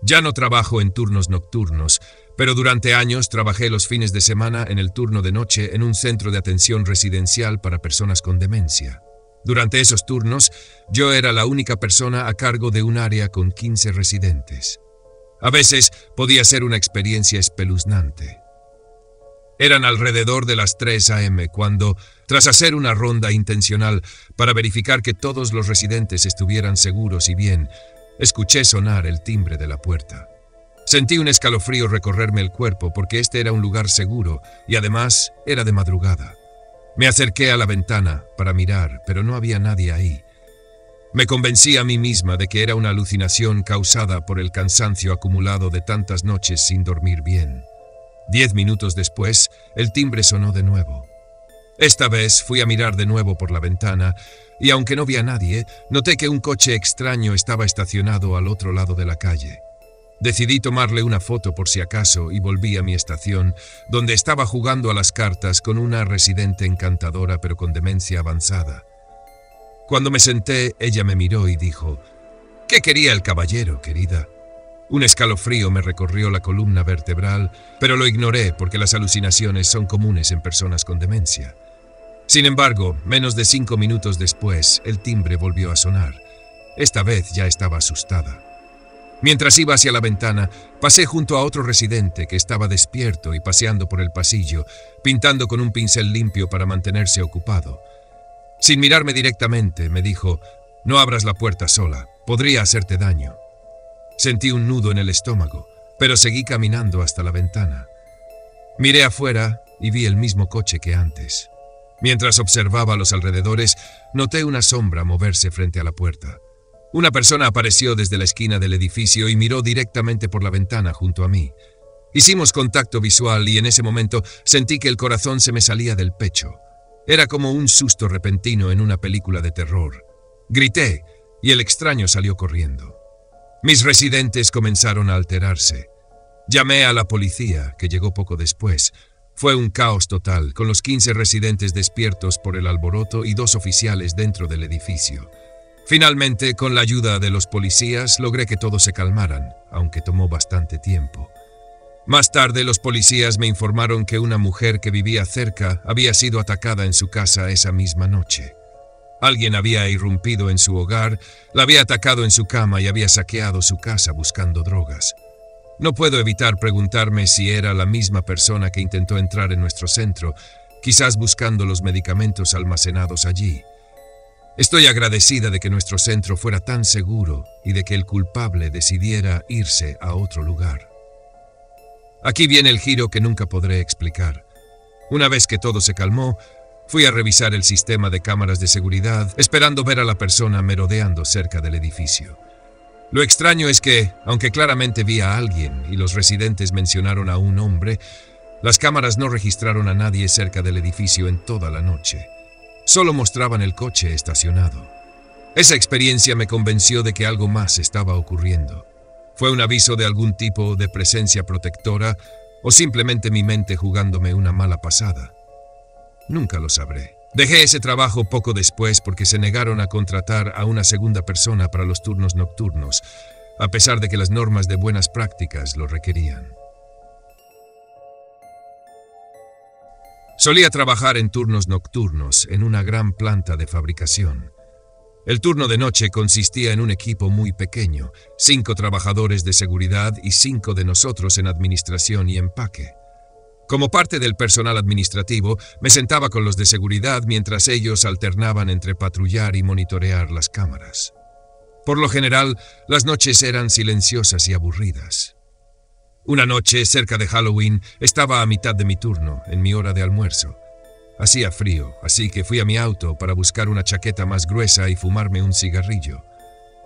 Ya no trabajo en turnos nocturnos, pero durante años trabajé los fines de semana en el turno de noche en un centro de atención residencial para personas con demencia. Durante esos turnos, yo era la única persona a cargo de un área con 15 residentes. A veces podía ser una experiencia espeluznante. Eran alrededor de las 3 a.m. cuando, tras hacer una ronda intencional para verificar que todos los residentes estuvieran seguros y bien, escuché sonar el timbre de la puerta. Sentí un escalofrío recorrerme el cuerpo porque este era un lugar seguro y además era de madrugada. Me acerqué a la ventana para mirar, pero no había nadie ahí. Me convencí a mí misma de que era una alucinación causada por el cansancio acumulado de tantas noches sin dormir bien. 10 minutos después, el timbre sonó de nuevo. Esta vez fui a mirar de nuevo por la ventana y aunque no vi a nadie, noté que un coche extraño estaba estacionado al otro lado de la calle. Decidí tomarle una foto por si acaso y volví a mi estación, donde estaba jugando a las cartas con una residente encantadora pero con demencia avanzada. Cuando me senté, ella me miró y dijo: «¿Qué quería el caballero, querida?». Un escalofrío me recorrió la columna vertebral, pero lo ignoré porque las alucinaciones son comunes en personas con demencia. Sin embargo, menos de 5 minutos después, el timbre volvió a sonar. Esta vez ya estaba asustada. Mientras iba hacia la ventana, pasé junto a otro residente que estaba despierto y paseando por el pasillo, pintando con un pincel limpio para mantenerse ocupado. Sin mirarme directamente, me dijo: «No abras la puerta sola, podría hacerte daño». Sentí un nudo en el estómago, pero seguí caminando hasta la ventana. Miré afuera y vi el mismo coche que antes. Mientras observaba a los alrededores, noté una sombra moverse frente a la puerta. Una persona apareció desde la esquina del edificio y miró directamente por la ventana junto a mí. Hicimos contacto visual y en ese momento sentí que el corazón se me salía del pecho. Era como un susto repentino en una película de terror. Grité y el extraño salió corriendo. Mis residentes comenzaron a alterarse. Llamé a la policía, que llegó poco después. Fue un caos total, con los 15 residentes despiertos por el alboroto y 2 oficiales dentro del edificio. Finalmente, con la ayuda de los policías, logré que todos se calmaran, aunque tomó bastante tiempo. Más tarde, los policías me informaron que una mujer que vivía cerca había sido atacada en su casa esa misma noche. Alguien había irrumpido en su hogar, la había atacado en su cama y había saqueado su casa buscando drogas. No puedo evitar preguntarme si era la misma persona que intentó entrar en nuestro centro, quizás buscando los medicamentos almacenados allí. Estoy agradecida de que nuestro centro fuera tan seguro y de que el culpable decidiera irse a otro lugar. Aquí viene el giro que nunca podré explicar. Una vez que todo se calmó, fui a revisar el sistema de cámaras de seguridad, esperando ver a la persona merodeando cerca del edificio. Lo extraño es que, aunque claramente vi a alguien y los residentes mencionaron a un hombre, las cámaras no registraron a nadie cerca del edificio en toda la noche. Solo mostraban el coche estacionado. Esa experiencia me convenció de que algo más estaba ocurriendo. ¿Fue un aviso de algún tipo de presencia protectora o simplemente mi mente jugándome una mala pasada? Nunca lo sabré. Dejé ese trabajo poco después porque se negaron a contratar a una segunda persona para los turnos nocturnos, a pesar de que las normas de buenas prácticas lo requerían. Solía trabajar en turnos nocturnos en una gran planta de fabricación. El turno de noche consistía en un equipo muy pequeño, 5 trabajadores de seguridad y 5 de nosotros en administración y empaque. Como parte del personal administrativo, me sentaba con los de seguridad mientras ellos alternaban entre patrullar y monitorear las cámaras. Por lo general, las noches eran silenciosas y aburridas. Una noche, cerca de Halloween, estaba a mitad de mi turno, en mi hora de almuerzo. Hacía frío, así que fui a mi auto para buscar una chaqueta más gruesa y fumarme un cigarrillo.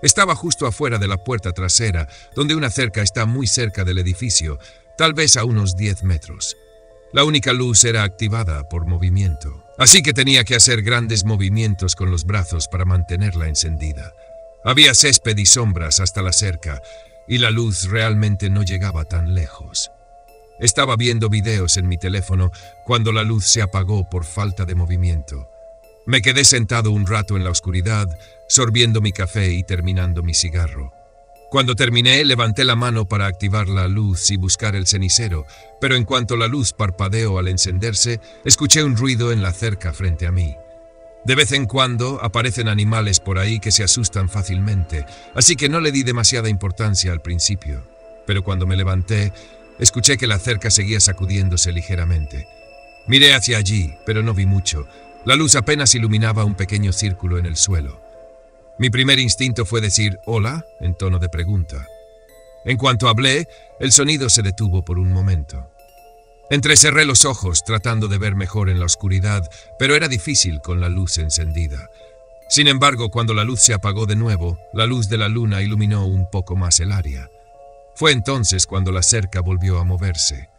Estaba justo afuera de la puerta trasera, donde una cerca está muy cerca del edificio, tal vez a unos 10 metros. La única luz era activada por movimiento, así que tenía que hacer grandes movimientos con los brazos para mantenerla encendida. Había césped y sombras hasta la cerca, y la luz realmente no llegaba tan lejos. Estaba viendo videos en mi teléfono cuando la luz se apagó por falta de movimiento. Me quedé sentado un rato en la oscuridad, sorbiendo mi café y terminando mi cigarro. Cuando terminé, levanté la mano para activar la luz y buscar el cenicero, pero en cuanto la luz parpadeó al encenderse, escuché un ruido en la cerca frente a mí. De vez en cuando aparecen animales por ahí que se asustan fácilmente, así que no le di demasiada importancia al principio. Pero cuando me levanté, escuché que la cerca seguía sacudiéndose ligeramente. Miré hacia allí, pero no vi mucho. La luz apenas iluminaba un pequeño círculo en el suelo. Mi primer instinto fue decir «hola» en tono de pregunta. En cuanto hablé, el sonido se detuvo por un momento. Entrecerré los ojos tratando de ver mejor en la oscuridad, pero era difícil con la luz encendida. Sin embargo, cuando la luz se apagó de nuevo, la luz de la luna iluminó un poco más el área. Fue entonces cuando la cerca volvió a moverse.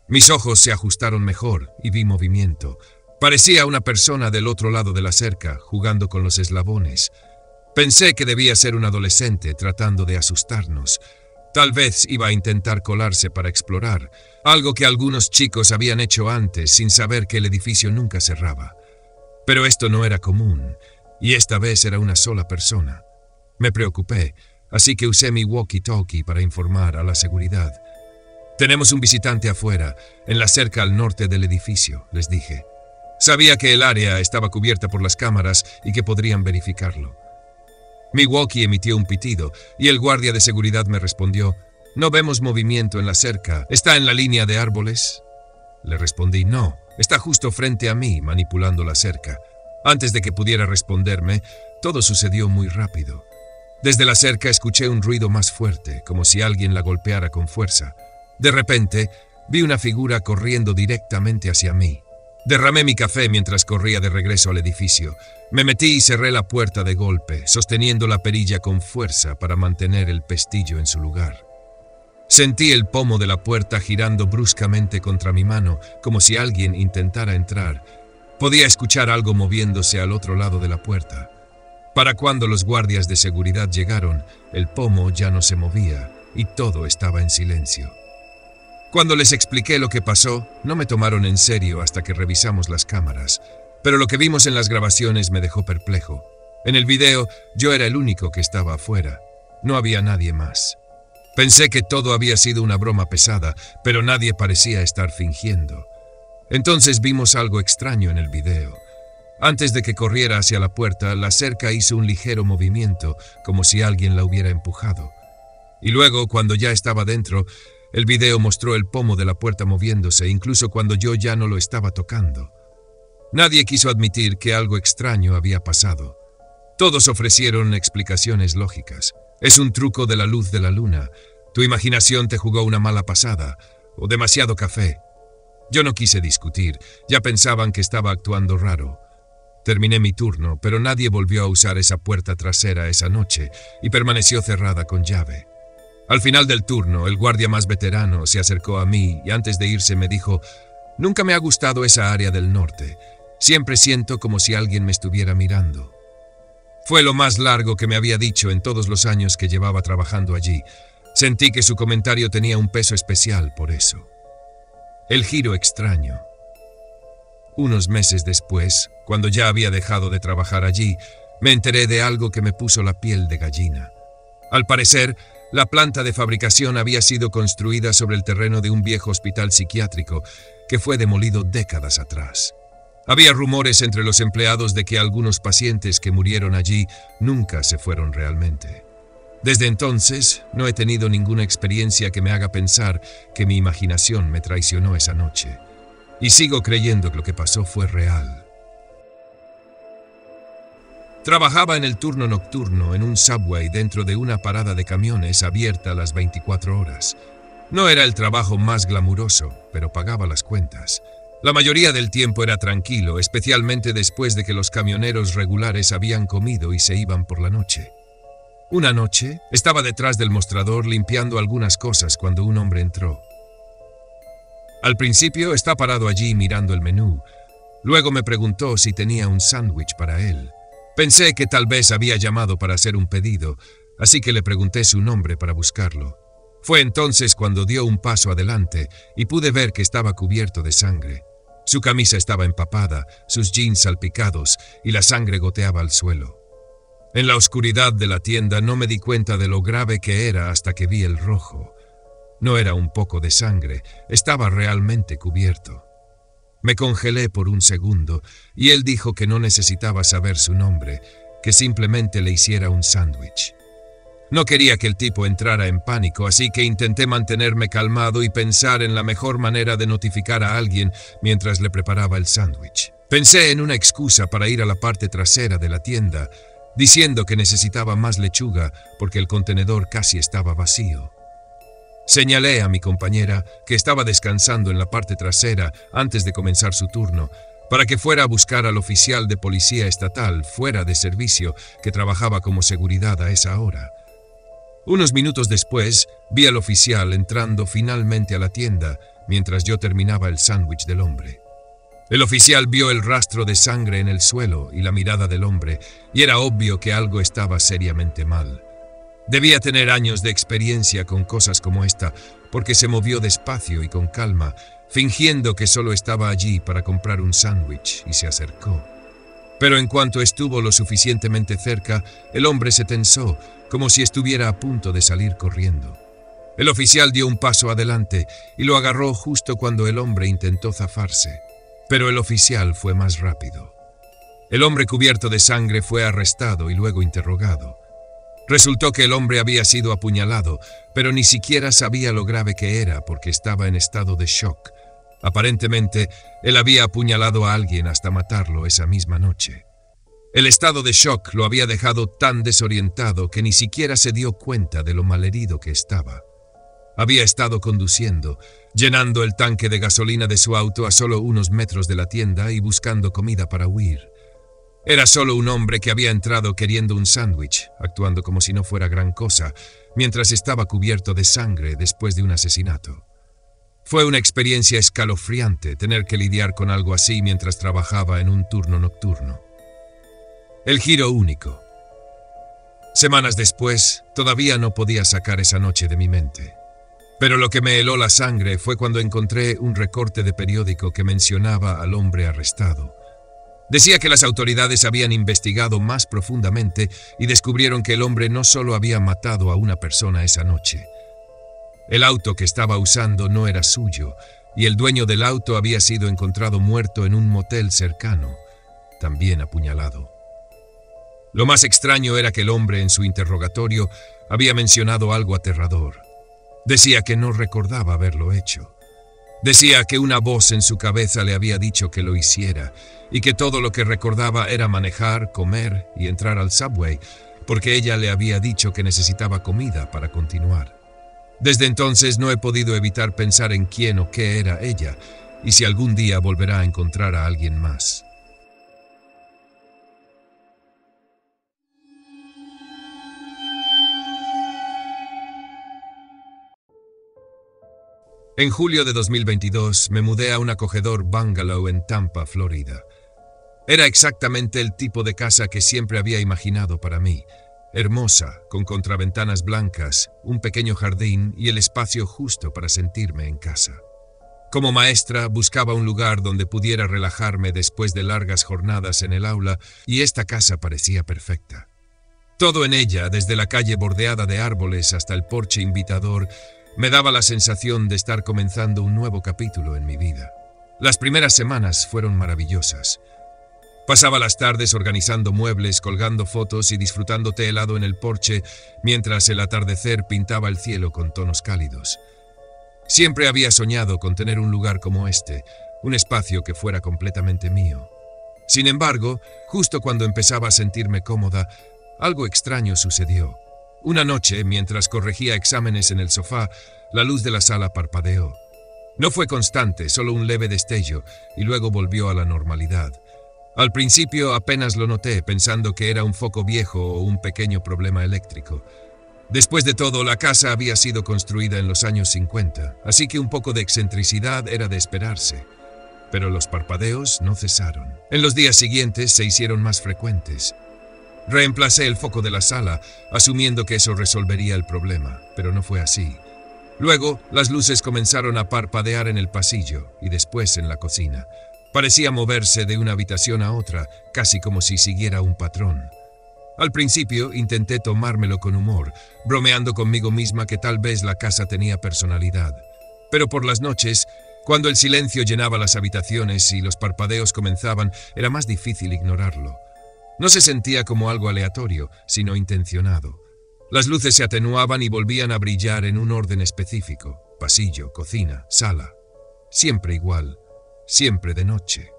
Mis ojos se ajustaron mejor y vi movimiento. Parecía una persona del otro lado de la cerca, jugando con los eslabones. Pensé que debía ser un adolescente tratando de asustarnos. Tal vez iba a intentar colarse para explorar, algo que algunos chicos habían hecho antes sin saber que el edificio nunca cerraba. Pero esto no era común, y esta vez era una sola persona. Me preocupé, así que usé mi walkie-talkie para informar a la seguridad. «Tenemos un visitante afuera, en la cerca al norte del edificio», les dije. Sabía que el área estaba cubierta por las cámaras y que podrían verificarlo. Mi walkie emitió un pitido y el guardia de seguridad me respondió «No vemos movimiento en la cerca. ¿Está en la línea de árboles?» Le respondí «No, está justo frente a mí manipulando la cerca». Antes de que pudiera responderme, todo sucedió muy rápido. Desde la cerca escuché un ruido más fuerte, como si alguien la golpeara con fuerza. De repente, vi una figura corriendo directamente hacia mí. Derramé mi café mientras corría de regreso al edificio. Me metí y cerré la puerta de golpe, sosteniendo la perilla con fuerza para mantener el pestillo en su lugar. Sentí el pomo de la puerta girando bruscamente contra mi mano, como si alguien intentara entrar. Podía escuchar algo moviéndose al otro lado de la puerta. Para cuando los guardias de seguridad llegaron, el pomo ya no se movía y todo estaba en silencio. Cuando les expliqué lo que pasó, no me tomaron en serio hasta que revisamos las cámaras, pero lo que vimos en las grabaciones me dejó perplejo. En el video, yo era el único que estaba afuera. No había nadie más. Pensé que todo había sido una broma pesada, pero nadie parecía estar fingiendo. Entonces vimos algo extraño en el video. Antes de que corriera hacia la puerta, la cerca hizo un ligero movimiento, como si alguien la hubiera empujado. Y luego, cuando ya estaba dentro, el video mostró el pomo de la puerta moviéndose, incluso cuando yo ya no lo estaba tocando. Nadie quiso admitir que algo extraño había pasado. Todos ofrecieron explicaciones lógicas. Es un truco de la luz de la luna. Tu imaginación te jugó una mala pasada, o demasiado café. Yo no quise discutir, ya pensaban que estaba actuando raro. Terminé mi turno, pero nadie volvió a usar esa puerta trasera esa noche y permaneció cerrada con llave. Al final del turno, el guardia más veterano se acercó a mí y antes de irse me dijo: «Nunca me ha gustado esa área del norte. Siempre siento como si alguien me estuviera mirando». Fue lo más largo que me había dicho en todos los años que llevaba trabajando allí. Sentí que su comentario tenía un peso especial por eso. El giro extraño. Unos meses después, cuando ya había dejado de trabajar allí, me enteré de algo que me puso la piel de gallina. Al parecer, la planta de fabricación había sido construida sobre el terreno de un viejo hospital psiquiátrico que fue demolido décadas atrás. Había rumores entre los empleados de que algunos pacientes que murieron allí nunca se fueron realmente. Desde entonces, no he tenido ninguna experiencia que me haga pensar que mi imaginación me traicionó esa noche. Y sigo creyendo que lo que pasó fue real. Trabajaba en el turno nocturno en un subway dentro de una parada de camiones abierta a las 24 horas. No era el trabajo más glamuroso, pero pagaba las cuentas. La mayoría del tiempo era tranquilo, especialmente después de que los camioneros regulares habían comido y se iban por la noche. Una noche, estaba detrás del mostrador limpiando algunas cosas cuando un hombre entró. Al principio está parado allí mirando el menú. Luego me preguntó si tenía un sándwich para él. Pensé que tal vez había llamado para hacer un pedido, así que le pregunté su nombre para buscarlo. Fue entonces cuando dio un paso adelante y pude ver que estaba cubierto de sangre. Su camisa estaba empapada, sus jeans salpicados y la sangre goteaba al suelo. En la oscuridad de la tienda no me di cuenta de lo grave que era hasta que vi el rojo. No era un poco de sangre, estaba realmente cubierto. Me congelé por un segundo y él dijo que no necesitaba saber su nombre, que simplemente le hiciera un sándwich. No quería que el tipo entrara en pánico, así que intenté mantenerme calmado y pensar en la mejor manera de notificar a alguien mientras le preparaba el sándwich. Pensé en una excusa para ir a la parte trasera de la tienda, diciendo que necesitaba más lechuga porque el contenedor casi estaba vacío. Señalé a mi compañera, que estaba descansando en la parte trasera antes de comenzar su turno, para que fuera a buscar al oficial de policía estatal fuera de servicio que trabajaba como seguridad a esa hora. Unos minutos después, vi al oficial entrando finalmente a la tienda mientras yo terminaba el sándwich del hombre. El oficial vio el rastro de sangre en el suelo y la mirada del hombre, y era obvio que algo estaba seriamente mal. Debía tener años de experiencia con cosas como esta, porque se movió despacio y con calma, fingiendo que solo estaba allí para comprar un sándwich, y se acercó. Pero en cuanto estuvo lo suficientemente cerca, el hombre se tensó, como si estuviera a punto de salir corriendo. El oficial dio un paso adelante y lo agarró justo cuando el hombre intentó zafarse. Pero el oficial fue más rápido. El hombre cubierto de sangre fue arrestado y luego interrogado. Resultó que el hombre había sido apuñalado, pero ni siquiera sabía lo grave que era porque estaba en estado de shock. Aparentemente, él había apuñalado a alguien hasta matarlo esa misma noche. El estado de shock lo había dejado tan desorientado que ni siquiera se dio cuenta de lo malherido que estaba. Había estado conduciendo, llenando el tanque de gasolina de su auto a solo unos metros de la tienda y buscando comida para huir. Era solo un hombre que había entrado queriendo un sándwich, actuando como si no fuera gran cosa, mientras estaba cubierto de sangre después de un asesinato. Fue una experiencia escalofriante tener que lidiar con algo así mientras trabajaba en un turno nocturno. El giro único. Semanas después, todavía no podía sacar esa noche de mi mente. Pero lo que me heló la sangre fue cuando encontré un recorte de periódico que mencionaba al hombre arrestado. Decía que las autoridades habían investigado más profundamente y descubrieron que el hombre no solo había matado a una persona esa noche. El auto que estaba usando no era suyo, y el dueño del auto había sido encontrado muerto en un motel cercano, también apuñalado. Lo más extraño era que el hombre en su interrogatorio había mencionado algo aterrador. Decía que no recordaba haberlo hecho. Decía que una voz en su cabeza le había dicho que lo hiciera y que todo lo que recordaba era manejar, comer y entrar al subway, porque ella le había dicho que necesitaba comida para continuar. Desde entonces no he podido evitar pensar en quién o qué era ella y si algún día volverá a encontrar a alguien más. En julio de 2022 me mudé a un acogedor bungalow en Tampa, Florida. Era exactamente el tipo de casa que siempre había imaginado para mí. Hermosa, con contraventanas blancas, un pequeño jardín y el espacio justo para sentirme en casa. Como maestra, buscaba un lugar donde pudiera relajarme después de largas jornadas en el aula y esta casa parecía perfecta. Todo en ella, desde la calle bordeada de árboles hasta el porche invitador, me daba la sensación de estar comenzando un nuevo capítulo en mi vida. Las primeras semanas fueron maravillosas. Pasaba las tardes organizando muebles, colgando fotos y disfrutando té helado en el porche, mientras el atardecer pintaba el cielo con tonos cálidos. Siempre había soñado con tener un lugar como este, un espacio que fuera completamente mío. Sin embargo, justo cuando empezaba a sentirme cómoda, algo extraño sucedió. Una noche, mientras corregía exámenes en el sofá, la luz de la sala parpadeó. No fue constante, solo un leve destello, y luego volvió a la normalidad. Al principio apenas lo noté, pensando que era un foco viejo o un pequeño problema eléctrico. Después de todo, la casa había sido construida en los años 50, así que un poco de excentricidad era de esperarse. Pero los parpadeos no cesaron. En los días siguientes se hicieron más frecuentes. Reemplacé el foco de la sala, asumiendo que eso resolvería el problema, pero no fue así. Luego, las luces comenzaron a parpadear en el pasillo y después en la cocina. Parecía moverse de una habitación a otra, casi como si siguiera un patrón. Al principio intenté tomármelo con humor, bromeando conmigo misma que tal vez la casa tenía personalidad. Pero por las noches, cuando el silencio llenaba las habitaciones y los parpadeos comenzaban, era más difícil ignorarlo. No se sentía como algo aleatorio, sino intencionado. Las luces se atenuaban y volvían a brillar en un orden específico: pasillo, cocina, sala. Siempre igual, siempre de noche.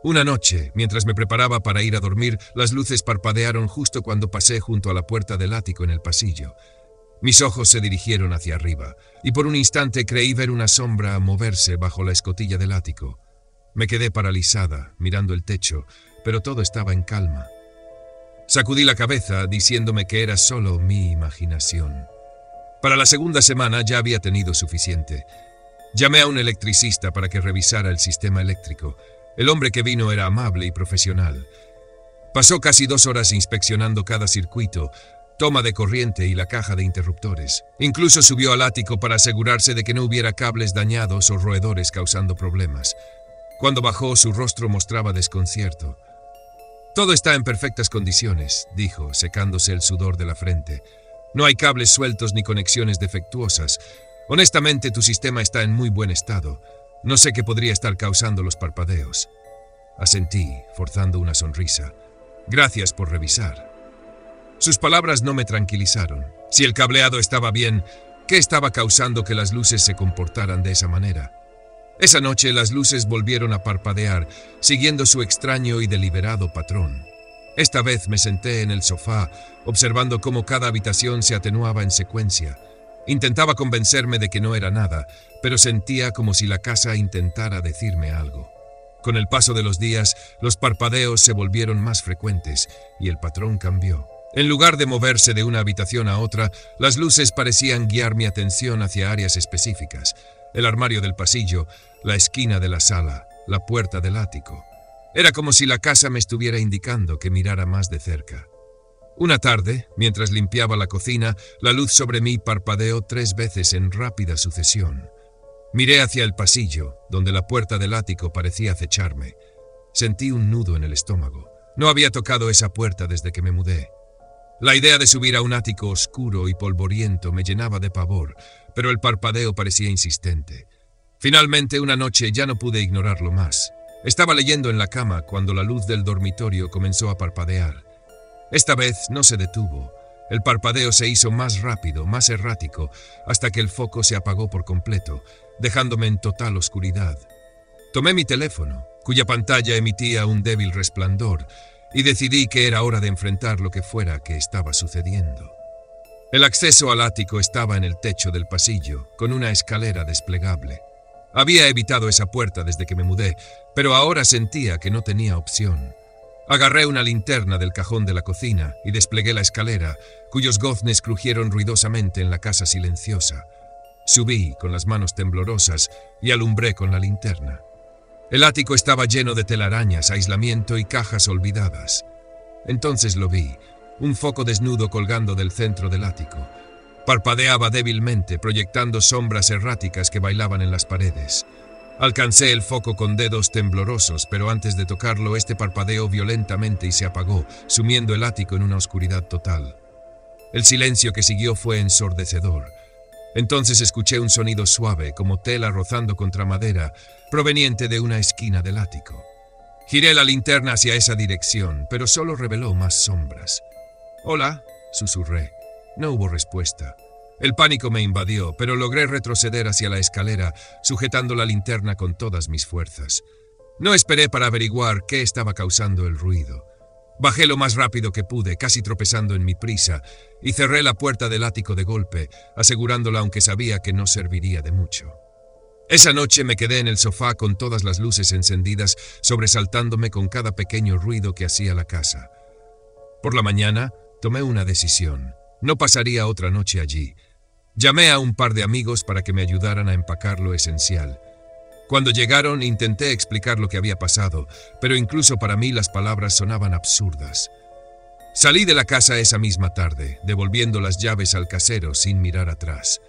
Una noche, mientras me preparaba para ir a dormir, las luces parpadearon justo cuando pasé junto a la puerta del ático en el pasillo. Mis ojos se dirigieron hacia arriba, y por un instante creí ver una sombra moverse bajo la escotilla del ático. Me quedé paralizada, mirando el techo, pero todo estaba en calma. Sacudí la cabeza, diciéndome que era solo mi imaginación. Para la segunda semana ya había tenido suficiente. Llamé a un electricista para que revisara el sistema eléctrico. El hombre que vino era amable y profesional. Pasó casi 2 horas inspeccionando cada circuito, toma de corriente y la caja de interruptores. Incluso subió al ático para asegurarse de que no hubiera cables dañados o roedores causando problemas. Cuando bajó, su rostro mostraba desconcierto. «Todo está en perfectas condiciones», dijo, secándose el sudor de la frente. «No hay cables sueltos ni conexiones defectuosas. Honestamente, tu sistema está en muy buen estado. No sé qué podría estar causando los parpadeos». Asentí, forzando una sonrisa. «Gracias por revisar». Sus palabras no me tranquilizaron. Si el cableado estaba bien, ¿qué estaba causando que las luces se comportaran de esa manera? Esa noche las luces volvieron a parpadear, siguiendo su extraño y deliberado patrón. Esta vez me senté en el sofá, observando cómo cada habitación se atenuaba en secuencia. Intentaba convencerme de que no era nada, pero sentía como si la casa intentara decirme algo. Con el paso de los días, los parpadeos se volvieron más frecuentes y el patrón cambió. En lugar de moverse de una habitación a otra, las luces parecían guiar mi atención hacia áreas específicas: el armario del pasillo, la esquina de la sala, la puerta del ático. Era como si la casa me estuviera indicando que mirara más de cerca. Una tarde, mientras limpiaba la cocina, la luz sobre mí parpadeó 3 veces en rápida sucesión. Miré hacia el pasillo, donde la puerta del ático parecía acecharme. Sentí un nudo en el estómago. No había tocado esa puerta desde que me mudé. La idea de subir a un ático oscuro y polvoriento me llenaba de pavor, pero el parpadeo parecía insistente. Finalmente, una noche ya no pude ignorarlo más. Estaba leyendo en la cama cuando la luz del dormitorio comenzó a parpadear. Esta vez no se detuvo. El parpadeo se hizo más rápido, más errático, hasta que el foco se apagó por completo, dejándome en total oscuridad. Tomé mi teléfono, cuya pantalla emitía un débil resplandor, y decidí que era hora de enfrentar lo que fuera que estaba sucediendo. El acceso al ático estaba en el techo del pasillo, con una escalera desplegable. Había evitado esa puerta desde que me mudé, pero ahora sentía que no tenía opción. Agarré una linterna del cajón de la cocina y desplegué la escalera, cuyos goznes crujieron ruidosamente en la casa silenciosa. Subí con las manos temblorosas y alumbré con la linterna. El ático estaba lleno de telarañas, aislamiento y cajas olvidadas. Entonces lo vi, un foco desnudo colgando del centro del ático. Parpadeaba débilmente, proyectando sombras erráticas que bailaban en las paredes. Alcancé el foco con dedos temblorosos, pero antes de tocarlo, este parpadeó violentamente y se apagó, sumiendo el ático en una oscuridad total. El silencio que siguió fue ensordecedor. Entonces escuché un sonido suave, como tela rozando contra madera, proveniente de una esquina del ático. Giré la linterna hacia esa dirección, pero solo reveló más sombras. «Hola», susurré. No hubo respuesta. El pánico me invadió, pero logré retroceder hacia la escalera, sujetando la linterna con todas mis fuerzas. No esperé para averiguar qué estaba causando el ruido. Bajé lo más rápido que pude, casi tropezando en mi prisa, y cerré la puerta del ático de golpe, asegurándola aunque sabía que no serviría de mucho. Esa noche me quedé en el sofá con todas las luces encendidas, sobresaltándome con cada pequeño ruido que hacía la casa. Por la mañana, tomé una decisión. No pasaría otra noche allí. Llamé a un par de amigos para que me ayudaran a empacar lo esencial. Cuando llegaron, intenté explicar lo que había pasado, pero incluso para mí las palabras sonaban absurdas. Salí de la casa esa misma tarde, devolviendo las llaves al casero sin mirar atrás.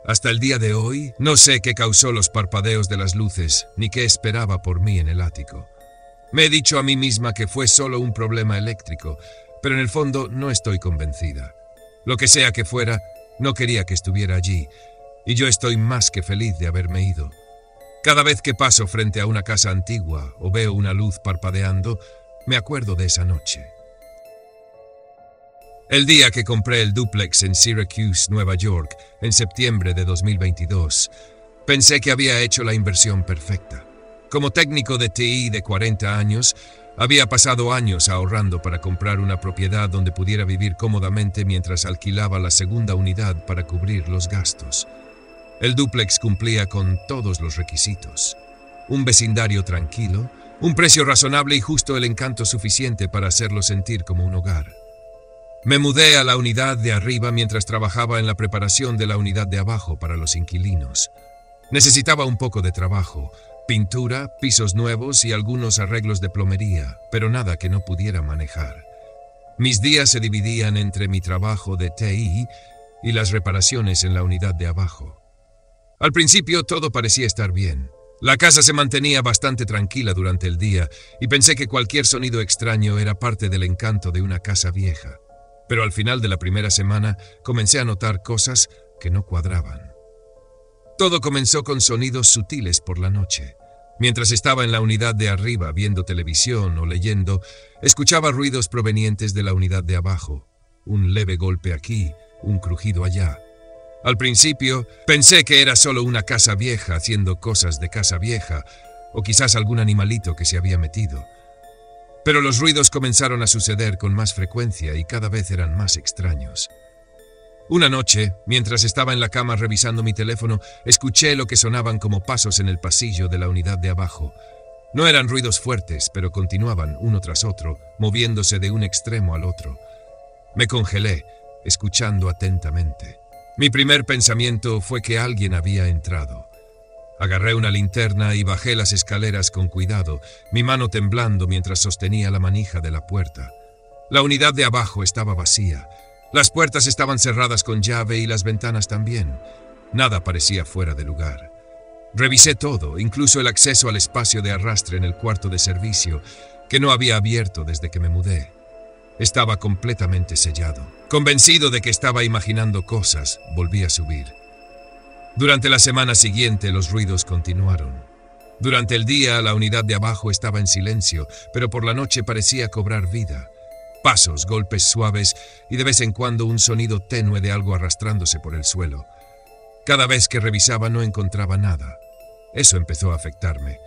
Hasta el día de hoy, no sé qué causó los parpadeos de las luces, ni qué esperaba por mí en el ático. Me he dicho a mí misma que fue solo un problema eléctrico, pero en el fondo no estoy convencida. Lo que sea que fuera, no quería que estuviera allí, y yo estoy más que feliz de haberme ido. Cada vez que paso frente a una casa antigua o veo una luz parpadeando, me acuerdo de esa noche. El día que compré el dúplex en Syracuse, Nueva York, en septiembre de 2022, pensé que había hecho la inversión perfecta. Como técnico de TI de 40 años, había pasado años ahorrando para comprar una propiedad donde pudiera vivir cómodamente mientras alquilaba la segunda unidad para cubrir los gastos. El dúplex cumplía con todos los requisitos. Un vecindario tranquilo, un precio razonable y justo el encanto suficiente para hacerlo sentir como un hogar. Me mudé a la unidad de arriba mientras trabajaba en la preparación de la unidad de abajo para los inquilinos. Necesitaba un poco de trabajo, pintura, pisos nuevos y algunos arreglos de plomería, pero nada que no pudiera manejar. Mis días se dividían entre mi trabajo de TI y las reparaciones en la unidad de abajo. Al principio todo parecía estar bien. La casa se mantenía bastante tranquila durante el día y pensé que cualquier sonido extraño era parte del encanto de una casa vieja. Pero al final de la primera semana comencé a notar cosas que no cuadraban. Todo comenzó con sonidos sutiles por la noche. Mientras estaba en la unidad de arriba viendo televisión o leyendo, escuchaba ruidos provenientes de la unidad de abajo. Un leve golpe aquí, un crujido allá. Al principio pensé que era solo una casa vieja haciendo cosas de casa vieja, o quizás algún animalito que se había metido. Pero los ruidos comenzaron a suceder con más frecuencia y cada vez eran más extraños. Una noche, mientras estaba en la cama revisando mi teléfono, escuché lo que sonaban como pasos en el pasillo de la unidad de abajo. No eran ruidos fuertes, pero continuaban uno tras otro, moviéndose de un extremo al otro. Me congelé, escuchando atentamente. Mi primer pensamiento fue que alguien había entrado. Agarré una linterna y bajé las escaleras con cuidado, mi mano temblando mientras sostenía la manija de la puerta. La unidad de abajo estaba vacía. Las puertas estaban cerradas con llave y las ventanas también. Nada parecía fuera de lugar. Revisé todo, incluso el acceso al espacio de arrastre en el cuarto de servicio, que no había abierto desde que me mudé. Estaba completamente sellado. Convencido de que estaba imaginando cosas, volví a subir. Durante la semana siguiente los ruidos continuaron. Durante el día la unidad de abajo estaba en silencio, pero por la noche parecía cobrar vida. Pasos, golpes suaves y de vez en cuando un sonido tenue de algo arrastrándose por el suelo. Cada vez que revisaba no encontraba nada. Eso empezó a afectarme.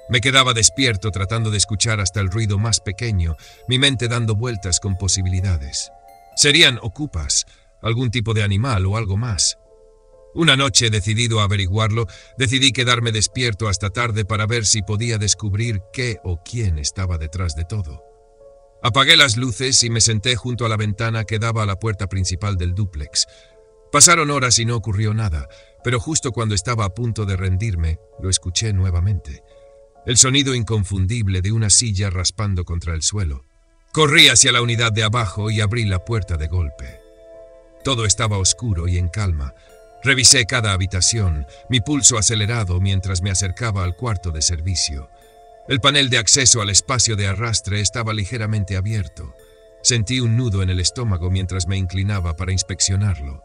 Me quedaba despierto tratando de escuchar hasta el ruido más pequeño, mi mente dando vueltas con posibilidades. Serían ocupas, algún tipo de animal o algo más. Una noche, decidido a averiguarlo, decidí quedarme despierto hasta tarde para ver si podía descubrir qué o quién estaba detrás de todo. Apagué las luces y me senté junto a la ventana que daba a la puerta principal del dúplex. Pasaron horas y no ocurrió nada, pero justo cuando estaba a punto de rendirme, lo escuché nuevamente. El sonido inconfundible de una silla raspando contra el suelo. Corrí hacia la unidad de abajo y abrí la puerta de golpe. Todo estaba oscuro y en calma. Revisé cada habitación, mi pulso acelerado mientras me acercaba al cuarto de servicio. El panel de acceso al espacio de arrastre estaba ligeramente abierto. Sentí un nudo en el estómago mientras me inclinaba para inspeccionarlo.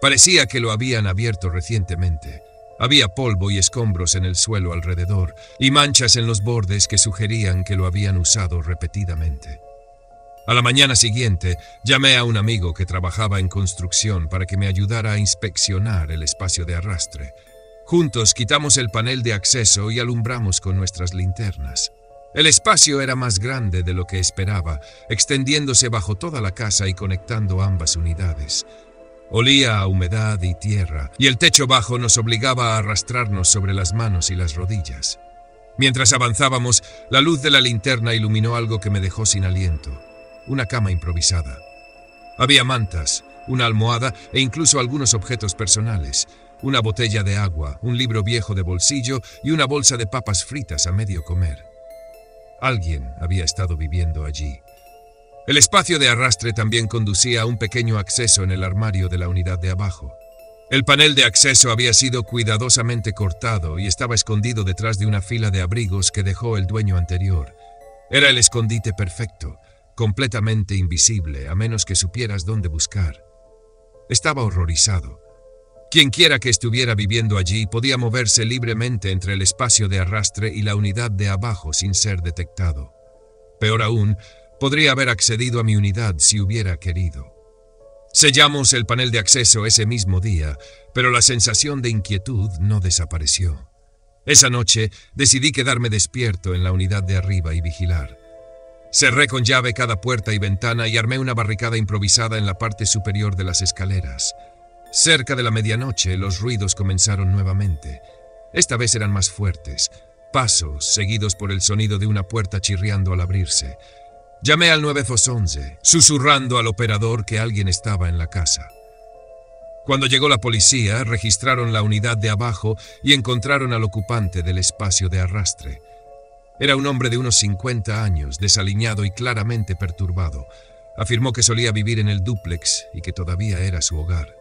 Parecía que lo habían abierto recientemente. Había polvo y escombros en el suelo alrededor y manchas en los bordes que sugerían que lo habían usado repetidamente. A la mañana siguiente, llamé a un amigo que trabajaba en construcción para que me ayudara a inspeccionar el espacio de arrastre. Juntos quitamos el panel de acceso y alumbramos con nuestras linternas. El espacio era más grande de lo que esperaba, extendiéndose bajo toda la casa y conectando ambas unidades. Olía a humedad y tierra, y el techo bajo nos obligaba a arrastrarnos sobre las manos y las rodillas. Mientras avanzábamos, la luz de la linterna iluminó algo que me dejó sin aliento. Una cama improvisada. Había mantas, una almohada e incluso algunos objetos personales. Una botella de agua, un libro viejo de bolsillo y una bolsa de papas fritas a medio comer. Alguien había estado viviendo allí. El espacio de arrastre también conducía a un pequeño acceso en el armario de la unidad de abajo. El panel de acceso había sido cuidadosamente cortado y estaba escondido detrás de una fila de abrigos que dejó el dueño anterior. Era el escondite perfecto. completamente invisible, a menos que supieras dónde buscar. Estaba horrorizado. Quienquiera que estuviera viviendo allí podía moverse libremente entre el espacio de arrastre y la unidad de abajo sin ser detectado. Peor aún, podría haber accedido a mi unidad si hubiera querido. Sellamos el panel de acceso ese mismo día, pero la sensación de inquietud no desapareció. Esa noche decidí quedarme despierto en la unidad de arriba y vigilar. Cerré con llave cada puerta y ventana y armé una barricada improvisada en la parte superior de las escaleras. Cerca de la medianoche, los ruidos comenzaron nuevamente. Esta vez eran más fuertes, pasos seguidos por el sonido de una puerta chirriando al abrirse. Llamé al 911, susurrando al operador que alguien estaba en la casa. Cuando llegó la policía, registraron la unidad de abajo y encontraron al ocupante del espacio de arrastre. Era un hombre de unos 50 años, desaliñado y claramente perturbado. Afirmó que solía vivir en el dúplex y que todavía era su hogar.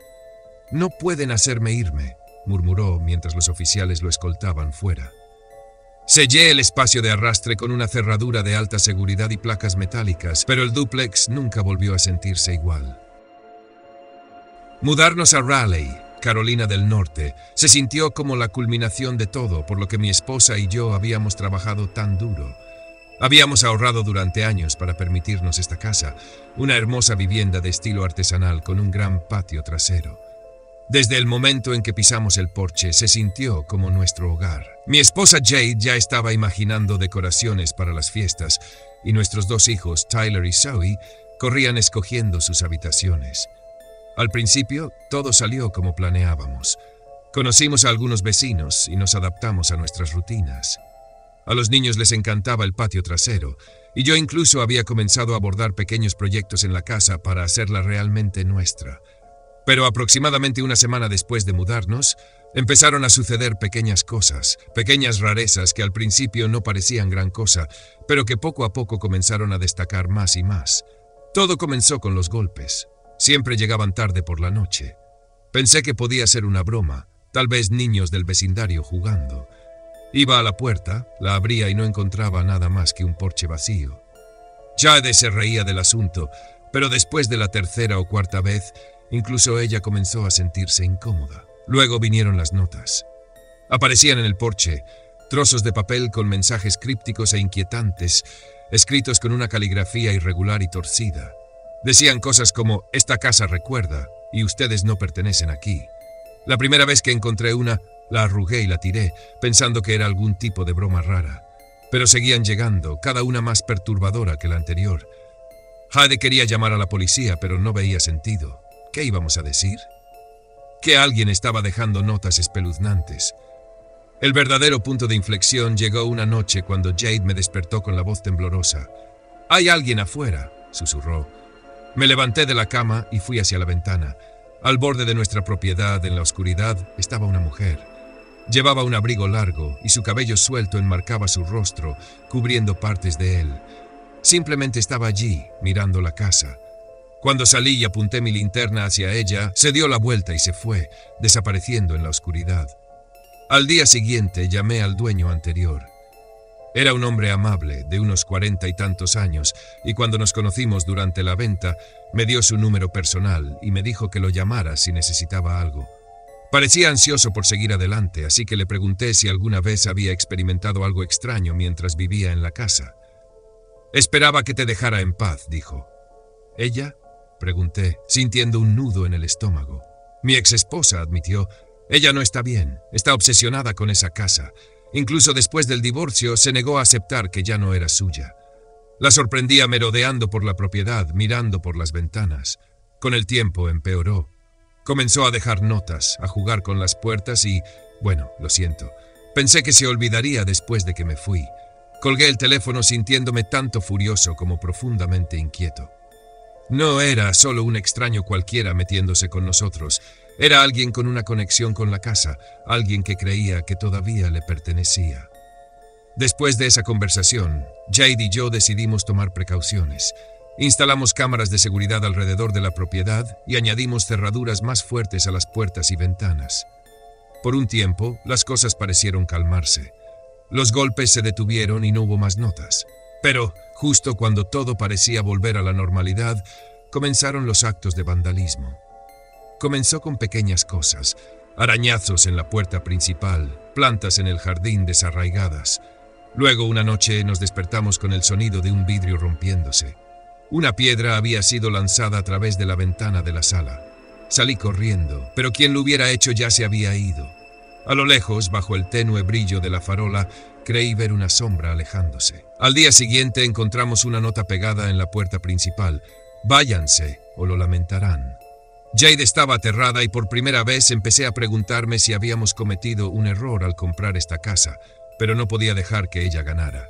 «No pueden hacerme irme», murmuró mientras los oficiales lo escoltaban fuera. Sellé el espacio de arrastre con una cerradura de alta seguridad y placas metálicas, pero el dúplex nunca volvió a sentirse igual. Mudarnos a Raleigh, Carolina del Norte, se sintió como la culminación de todo, por lo que mi esposa y yo habíamos trabajado tan duro. Habíamos ahorrado durante años para permitirnos esta casa, una hermosa vivienda de estilo artesanal con un gran patio trasero. Desde el momento en que pisamos el porche, se sintió como nuestro hogar. Mi esposa Jade ya estaba imaginando decoraciones para las fiestas, y nuestros dos hijos, Tyler y Zoe, corrían escogiendo sus habitaciones. Al principio, todo salió como planeábamos. Conocimos a algunos vecinos y nos adaptamos a nuestras rutinas. A los niños les encantaba el patio trasero, y yo incluso había comenzado a abordar pequeños proyectos en la casa para hacerla realmente nuestra. Pero aproximadamente una semana después de mudarnos, empezaron a suceder pequeñas cosas, pequeñas rarezas que al principio no parecían gran cosa, pero que poco a poco comenzaron a destacar más y más. Todo comenzó con los golpes. Siempre llegaban tarde por la noche. Pensé que podía ser una broma, tal vez niños del vecindario jugando. Iba a la puerta, la abría y no encontraba nada más que un porche vacío. Jade se reía del asunto, pero después de la tercera o cuarta vez, incluso ella comenzó a sentirse incómoda. Luego vinieron las notas. Aparecían en el porche, trozos de papel con mensajes crípticos e inquietantes, escritos con una caligrafía irregular y torcida. Decían cosas como, «Esta casa recuerda, y ustedes no pertenecen aquí». La primera vez que encontré una, la arrugué y la tiré, pensando que era algún tipo de broma rara. Pero seguían llegando, cada una más perturbadora que la anterior. Jade quería llamar a la policía, pero no veía sentido. ¿Qué íbamos a decir? Que alguien estaba dejando notas espeluznantes. El verdadero punto de inflexión llegó una noche cuando Jade me despertó con la voz temblorosa. «Hay alguien afuera», susurró. Me levanté de la cama y fui hacia la ventana. Al borde de nuestra propiedad, en la oscuridad, estaba una mujer. Llevaba un abrigo largo y su cabello suelto enmarcaba su rostro, cubriendo partes de él. Simplemente estaba allí, mirando la casa. Cuando salí y apunté mi linterna hacia ella, se dio la vuelta y se fue, desapareciendo en la oscuridad. Al día siguiente llamé al dueño anterior. Era un hombre amable, de unos 40 y tantos años, y cuando nos conocimos durante la venta, me dio su número personal y me dijo que lo llamara si necesitaba algo. Parecía ansioso por seguir adelante, así que le pregunté si alguna vez había experimentado algo extraño mientras vivía en la casa. «Esperaba que te dejara en paz», dijo. «¿Ella?», pregunté, sintiendo un nudo en el estómago. «Mi exesposa», admitió. «Ella no está bien, está obsesionada con esa casa. Incluso después del divorcio se negó a aceptar que ya no era suya. La sorprendía merodeando por la propiedad, mirando por las ventanas. Con el tiempo empeoró. Comenzó a dejar notas, a jugar con las puertas y, bueno, lo siento. Pensé que se olvidaría después de que me fui. Colgué el teléfono sintiéndome tanto furioso como profundamente inquieto. No era solo un extraño cualquiera metiéndose con nosotros. Era alguien con una conexión con la casa, alguien que creía que todavía le pertenecía. Después de esa conversación, Jade y yo decidimos tomar precauciones. Instalamos cámaras de seguridad alrededor de la propiedad y añadimos cerraduras más fuertes a las puertas y ventanas. Por un tiempo, las cosas parecieron calmarse. Los golpes se detuvieron y no hubo más notas. Pero Justo cuando todo parecía volver a la normalidad, comenzaron los actos de vandalismo. Comenzó con pequeñas cosas: arañazos en la puerta principal, plantas en el jardín desarraigadas. Luego, una noche, nos despertamos con el sonido de un vidrio rompiéndose. Una piedra había sido lanzada a través de la ventana de la sala. Salí corriendo, pero quien lo hubiera hecho ya se había ido. A lo lejos, bajo el tenue brillo de la farola, creí ver una sombra alejándose. Al día siguiente encontramos una nota pegada en la puerta principal: «Váyanse o lo lamentarán». Jade estaba aterrada y por primera vez empecé a preguntarme si habíamos cometido un error al comprar esta casa, pero no podía dejar que ella ganara.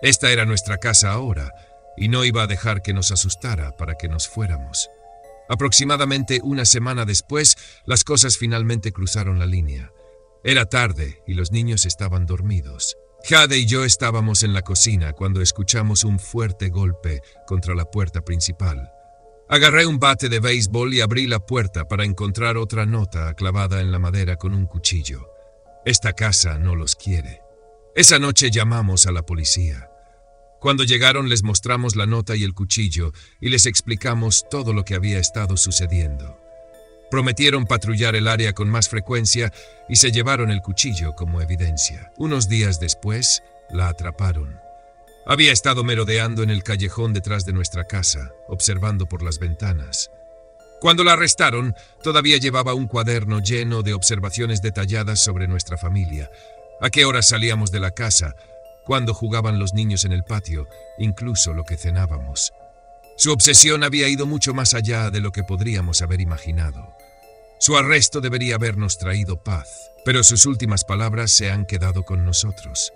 Esta era nuestra casa ahora, y no iba a dejar que nos asustara para que nos fuéramos. Aproximadamente una semana después, las cosas finalmente cruzaron la línea. Era tarde y los niños estaban dormidos. Jade y yo estábamos en la cocina cuando escuchamos un fuerte golpe contra la puerta principal. Agarré un bate de béisbol y abrí la puerta para encontrar otra nota clavada en la madera con un cuchillo: «Esta casa no los quiere». Esa noche llamamos a la policía. Cuando llegaron les mostramos la nota y el cuchillo y les explicamos todo lo que había estado sucediendo. Prometieron patrullar el área con más frecuencia y se llevaron el cuchillo como evidencia. Unos días después, la atraparon. Había estado merodeando en el callejón detrás de nuestra casa, observando por las ventanas. Cuando la arrestaron, todavía llevaba un cuaderno lleno de observaciones detalladas sobre nuestra familia: a qué horas salíamos de la casa, cuándo jugaban los niños en el patio, incluso lo que cenábamos. Su obsesión había ido mucho más allá de lo que podríamos haber imaginado. Su arresto debería habernos traído paz, pero sus últimas palabras se han quedado con nosotros.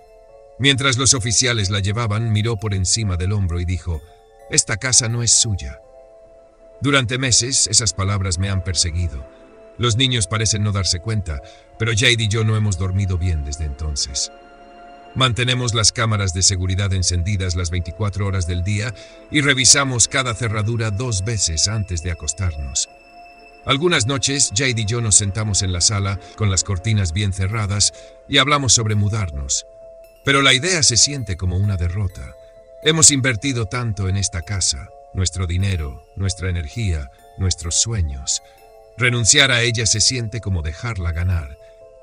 Mientras los oficiales la llevaban, miró por encima del hombro y dijo: «Esta casa no es suya». Durante meses, esas palabras me han perseguido. Los niños parecen no darse cuenta, pero Jade y yo no hemos dormido bien desde entonces. Mantenemos las cámaras de seguridad encendidas las 24 horas del día y revisamos cada cerradura 2 veces antes de acostarnos. Algunas noches, Jade y yo nos sentamos en la sala, con las cortinas bien cerradas, y hablamos sobre mudarnos. Pero la idea se siente como una derrota. Hemos invertido tanto en esta casa: nuestro dinero, nuestra energía, nuestros sueños. Renunciar a ella se siente como dejarla ganar.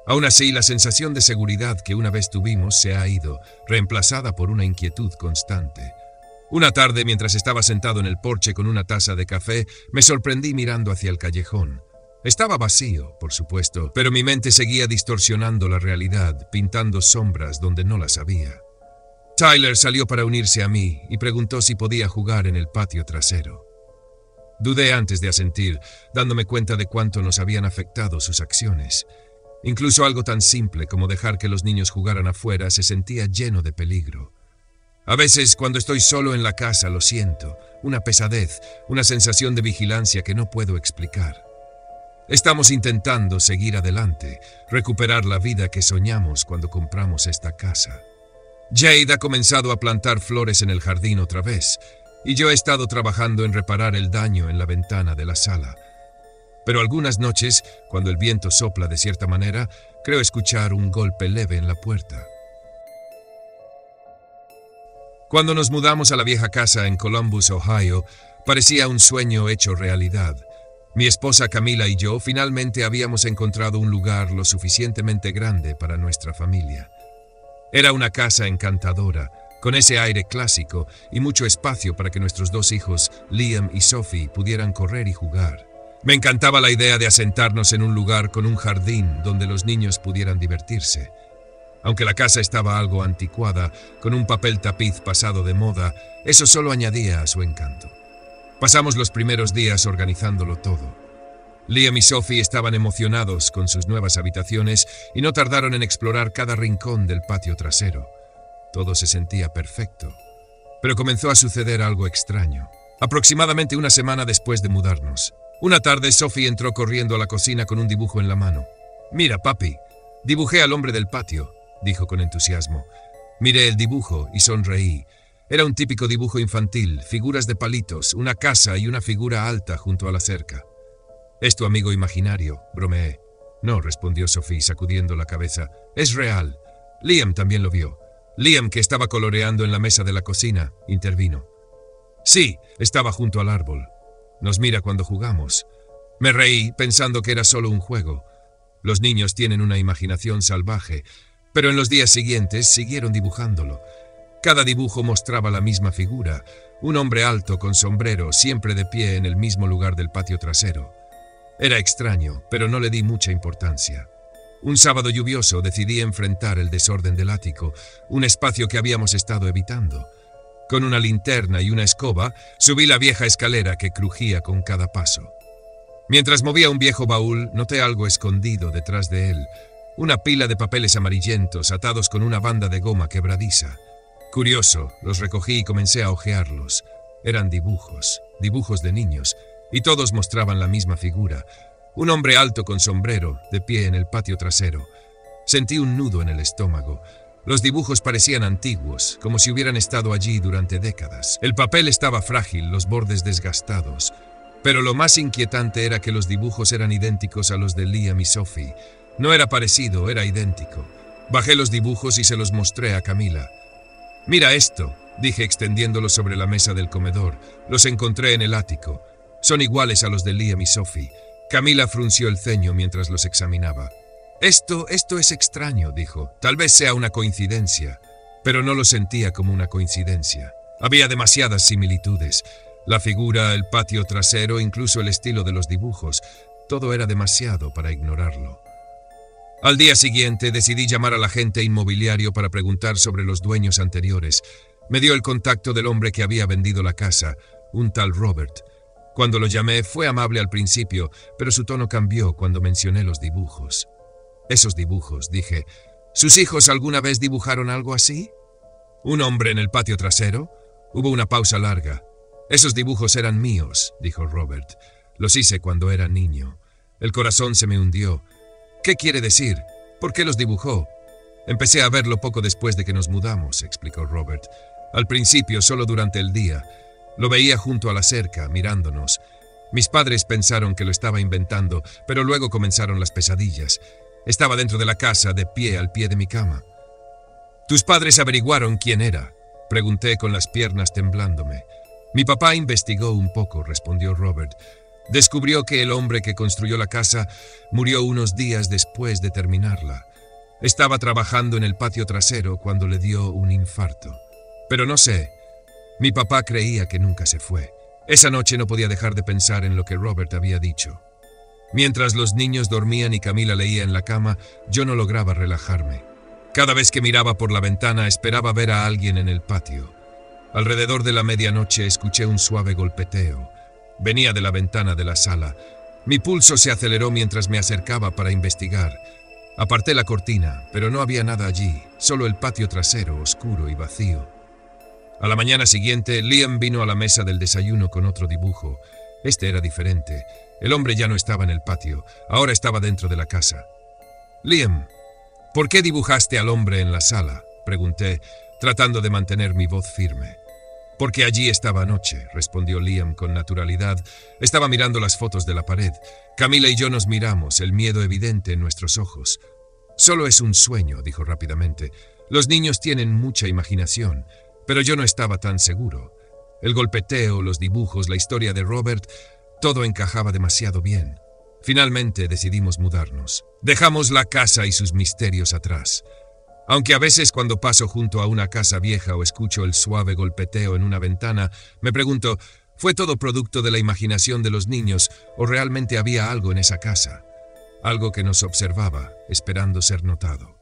Aún así, la sensación de seguridad que una vez tuvimos se ha ido, reemplazada por una inquietud constante. Una tarde, mientras estaba sentado en el porche con una taza de café, me sorprendí mirando hacia el callejón. Estaba vacío, por supuesto, pero mi mente seguía distorsionando la realidad, pintando sombras donde no las había. Tyler salió para unirse a mí y preguntó si podía jugar en el patio trasero. Dudé antes de asentir, dándome cuenta de cuánto nos habían afectado sus acciones. Incluso algo tan simple como dejar que los niños jugaran afuera se sentía lleno de peligro. A veces, cuando estoy solo en la casa, lo siento: una pesadez, una sensación de vigilancia que no puedo explicar. Estamos intentando seguir adelante, recuperar la vida que soñamos cuando compramos esta casa. Jade ha comenzado a plantar flores en el jardín otra vez, y yo he estado trabajando en reparar el daño en la ventana de la sala. Pero algunas noches, cuando el viento sopla de cierta manera, creo escuchar un golpe leve en la puerta. Cuando nos mudamos a la vieja casa en Columbus, Ohio, parecía un sueño hecho realidad. Mi esposa Camila y yo finalmente habíamos encontrado un lugar lo suficientemente grande para nuestra familia. Era una casa encantadora, con ese aire clásico y mucho espacio para que nuestros 2 hijos, Liam y Sophie, pudieran correr y jugar. Me encantaba la idea de asentarnos en un lugar con un jardín donde los niños pudieran divertirse. Aunque la casa estaba algo anticuada, con un papel tapiz pasado de moda, eso solo añadía a su encanto. Pasamos los primeros días organizándolo todo. Liam y Sophie estaban emocionados con sus nuevas habitaciones y no tardaron en explorar cada rincón del patio trasero. Todo se sentía perfecto. Pero comenzó a suceder algo extraño. Aproximadamente una semana después de mudarnos, una tarde Sophie entró corriendo a la cocina con un dibujo en la mano. «Mira, papi, dibujé al hombre del patio», dijo con entusiasmo. Miré el dibujo y sonreí. Era un típico dibujo infantil, figuras de palitos, una casa y una figura alta junto a la cerca. «¿Es tu amigo imaginario?», bromeé. «No», respondió Sophie sacudiendo la cabeza. «Es real. Liam también lo vio. Liam, que estaba coloreando en la mesa de la cocina, intervino. Sí, estaba junto al árbol. Nos mira cuando jugamos. Me reí pensando que era solo un juego. Los niños tienen una imaginación salvaje, pero en los días siguientes siguieron dibujándolo. Cada dibujo mostraba la misma figura, un hombre alto con sombrero, siempre de pie en el mismo lugar del patio trasero. Era extraño, pero no le di mucha importancia. Un sábado lluvioso decidí enfrentar el desorden del ático, un espacio que habíamos estado evitando. Con una linterna y una escoba, subí la vieja escalera que crujía con cada paso. Mientras movía un viejo baúl, noté algo escondido detrás de él, una pila de papeles amarillentos atados con una banda de goma quebradiza. Curioso, los recogí y comencé a hojearlos. Eran dibujos de niños, y todos mostraban la misma figura. Un hombre alto con sombrero, de pie en el patio trasero. Sentí un nudo en el estómago. Los dibujos parecían antiguos, como si hubieran estado allí durante décadas. El papel estaba frágil, los bordes desgastados. Pero lo más inquietante era que los dibujos eran idénticos a los de Liam y Sophie. No era parecido, era idéntico. Bajé los dibujos y se los mostré a Camila. «Mira esto», dije extendiéndolos sobre la mesa del comedor. «Los encontré en el ático. Son iguales a los de Liam y Sophie». Camila frunció el ceño mientras los examinaba. Esto es extraño», dijo. «Tal vez sea una coincidencia». Pero no lo sentía como una coincidencia. Había demasiadas similitudes. La figura, el patio trasero, incluso el estilo de los dibujos. Todo era demasiado para ignorarlo. Al día siguiente decidí llamar al agente inmobiliario para preguntar sobre los dueños anteriores. Me dio el contacto del hombre que había vendido la casa, un tal Robert. Cuando lo llamé fue amable al principio, pero su tono cambió cuando mencioné los dibujos. «Esos dibujos», dije. «¿Sus hijos alguna vez dibujaron algo así?» «¿Un hombre en el patio trasero?» Hubo una pausa larga. «Esos dibujos eran míos», dijo Robert. «Los hice cuando era niño». El corazón se me hundió. «¿Qué quiere decir? ¿Por qué los dibujó?» «Empecé a verlo poco después de que nos mudamos», explicó Robert. «Al principio, solo durante el día. Lo veía junto a la cerca, mirándonos. Mis padres pensaron que lo estaba inventando, pero luego comenzaron las pesadillas. Estaba dentro de la casa, de pie, al pie de mi cama». «¿Tus padres averiguaron quién era?», pregunté con las piernas temblándome. «Mi papá investigó un poco», respondió Robert. «Descubrió que el hombre que construyó la casa murió unos días después de terminarla. Estaba trabajando en el patio trasero cuando le dio un infarto. Pero no sé. Mi papá creía que nunca se fue. Esa noche no podía dejar de pensar en lo que Robert había dicho. Mientras los niños dormían y Camila leía en la cama, yo no lograba relajarme. Cada vez que miraba por la ventana esperaba ver a alguien en el patio. Alrededor de la medianoche escuché un suave golpeteo. Venía de la ventana de la sala. Mi pulso se aceleró mientras me acercaba para investigar. Aparté la cortina, pero no había nada allí, solo el patio trasero, oscuro y vacío. A la mañana siguiente, Liam vino a la mesa del desayuno con otro dibujo. Este era diferente. El hombre ya no estaba en el patio, ahora estaba dentro de la casa. «Liam, ¿por qué dibujaste al hombre en la sala?», pregunté, tratando de mantener mi voz firme. «Porque allí estaba anoche», respondió Liam con naturalidad. Estaba mirando las fotos de la pared. Camila y yo nos miramos, el miedo evidente en nuestros ojos. «Solo es un sueño», dijo rápidamente. «Los niños tienen mucha imaginación». Pero yo no estaba tan seguro. El golpeteo, los dibujos, la historia de Robert, todo encajaba demasiado bien. Finalmente decidimos mudarnos. Dejamos la casa y sus misterios atrás. Aunque a veces cuando paso junto a una casa vieja o escucho el suave golpeteo en una ventana, me pregunto, ¿fue todo producto de la imaginación de los niños o realmente había algo en esa casa? Algo que nos observaba, esperando ser notado.